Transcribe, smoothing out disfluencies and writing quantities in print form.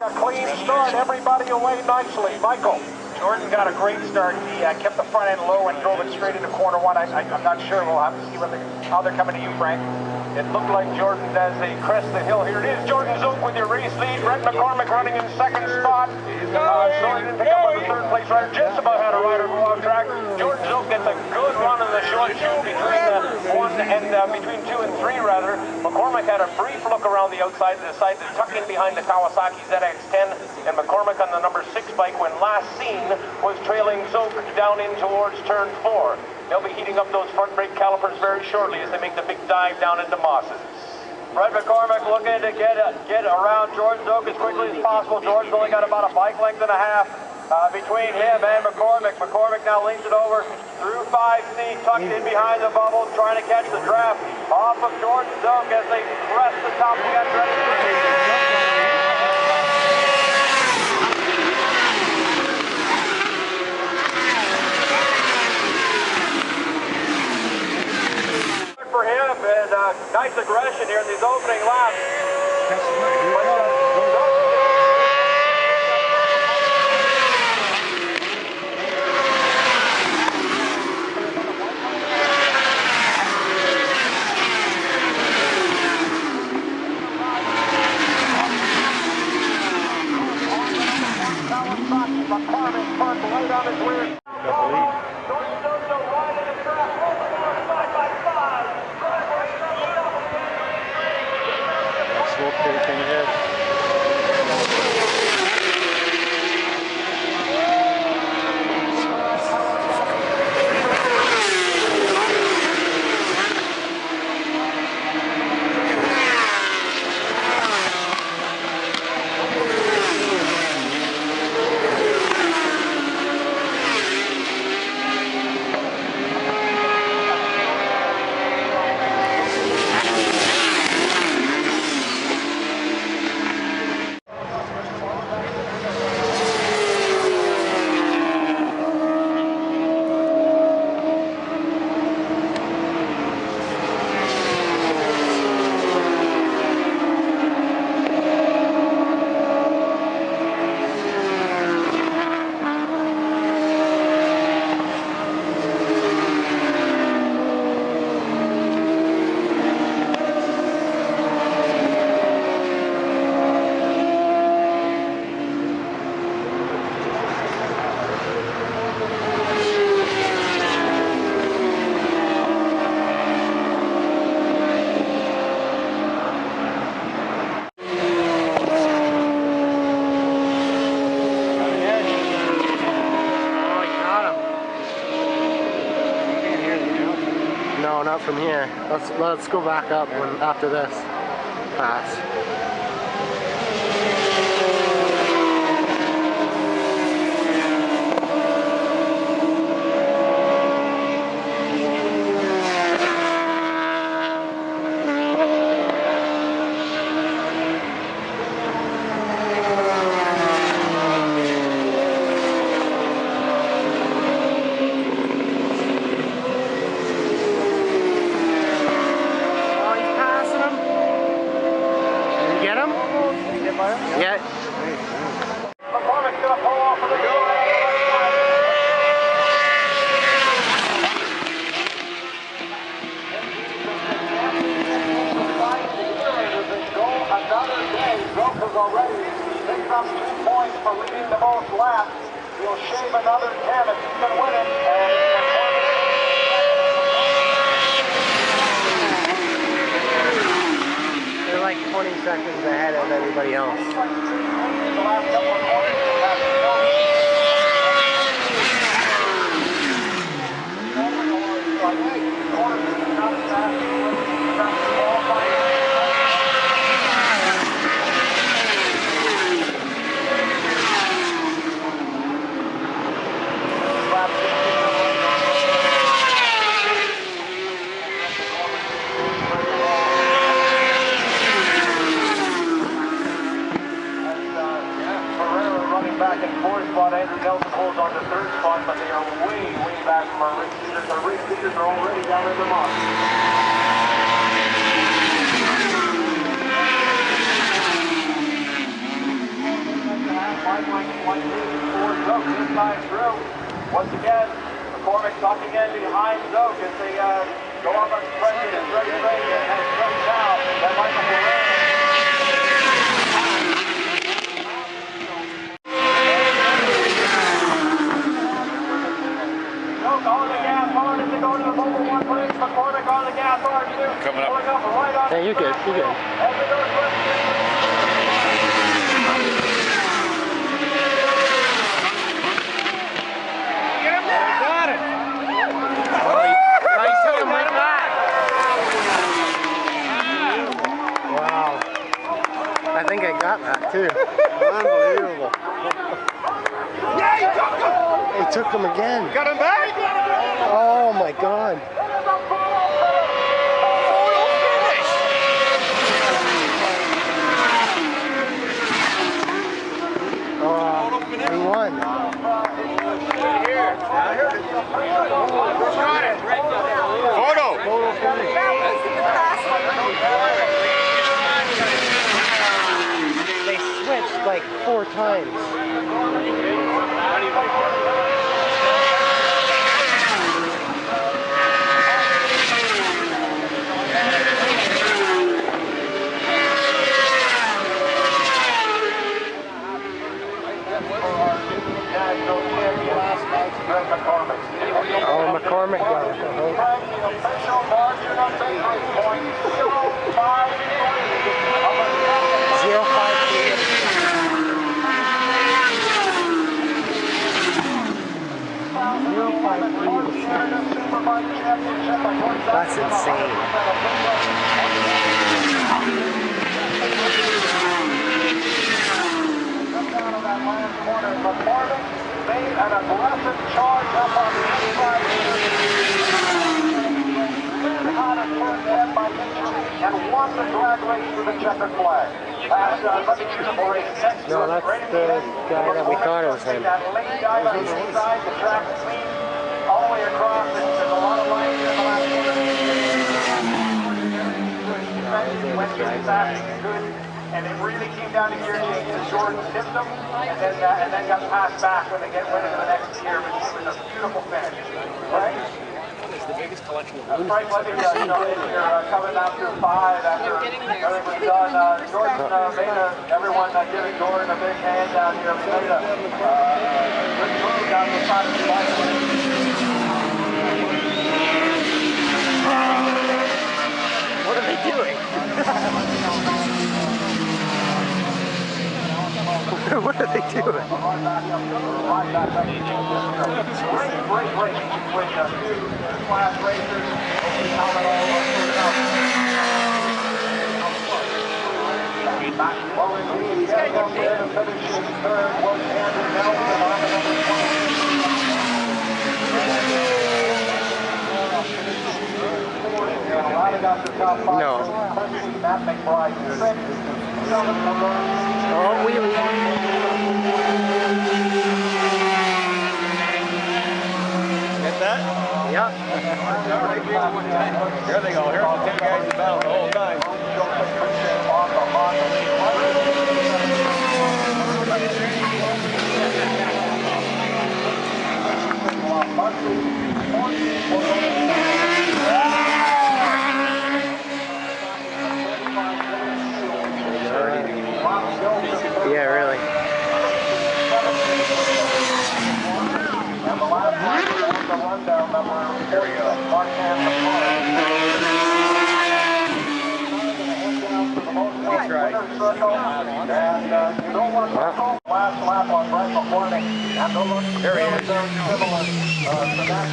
A clean start, everybody away nicely. Michael. Jordan got a great start. He kept the front end low and drove it straight into corner one. I'm not sure. We'll have to see how they're coming to you, Frank. It looked like Jordan as they crest the hill. Here it is, Jordan Szoke with your race lead. Brent McCormick running in second spot. Jordan didn't pick up on the third place rider. Just about had a rider go off track. Jordan Szoke gets a good run in the short shoot between 2 and 3 rather. McCormick had a brief look around the outside and decided to tuck in behind the Kawasaki ZX-10. And McCormick on the number 6 bike, when last seen, was trailing Szoke down in towards turn 4. They'll be heating up those front brake calipers very shortly as they make the big dive down into Mosses. Brett McCormick looking to get around Jordan Szoke as quickly as possible. Jordan's only got about a bike length and a half between him and McCormick. McCormick now leans it over through 5C, tucked in behind the bubble, trying to catch the draft off of Jordan Szoke as they press the top of the end ready for him, and nice aggression here in these opening laps. McCormick parked right on his rear. No, not from here. Let's go back up after this pass. Yeah. McCormick's going to pull off for the go. Another day, Szoke has already picked up 2 points for leading the most laps. He'll shave another 10 if he can win it. They're like 20 seconds ahead of everybody else. Back in 4th spot, Andrew Nelson holds on to 3rd spot, but they are way back from our race leaders. Our race leaders are already down in the mud. bike length like this for Szoke this time through. Once again, McCormick tucking in behind Szoke as they go up on stretching and stretch straight and stretch out. That Michael Moran. Szoke on the gas hard as they go to the mobile one place. McCormick on the gas hard too. Coming up. Pulling up right on. Yeah, you're good. You're good. As they go to Wow. I think I got that too. Unbelievable. Yeah, he took him! He took him again. Got him back? Oh my God. Photo finish! Oh, he won. Here. Got it. Photo! Photo finish. They switched like 4 times. Oh, McCormick got it. That's insane. Made an aggressive charge up on the inside. Out of first head by Mitchell and won the drag race for the checkered flag. No, that's the guy that we thought it was him. That late guy on the inside, the track clean all the way across. There's a lot of lines in the last one. And it really came down to gear changes. Jordan tipped them and then got passed back when they went into the next gear. But it was a beautiful finish. Right? It's the biggest collection of Frank Levy, you're coming down through 5 after everything was done. Jordan everyone giving Jordan a big hand down here. We made a good move down the side of the bike. What are they doing? What are they doing? Great race between two class racers. Finishing third was Andrew Nelson on the number 20. No. Matt McBride, 6. Oh, wheelie. Get that? Yeah. Here they go. Here are the 10 guys in battle the whole time. Yeah, really. Here we go. He's right. Last lap on Brett McCormick. And those There he is. similar to that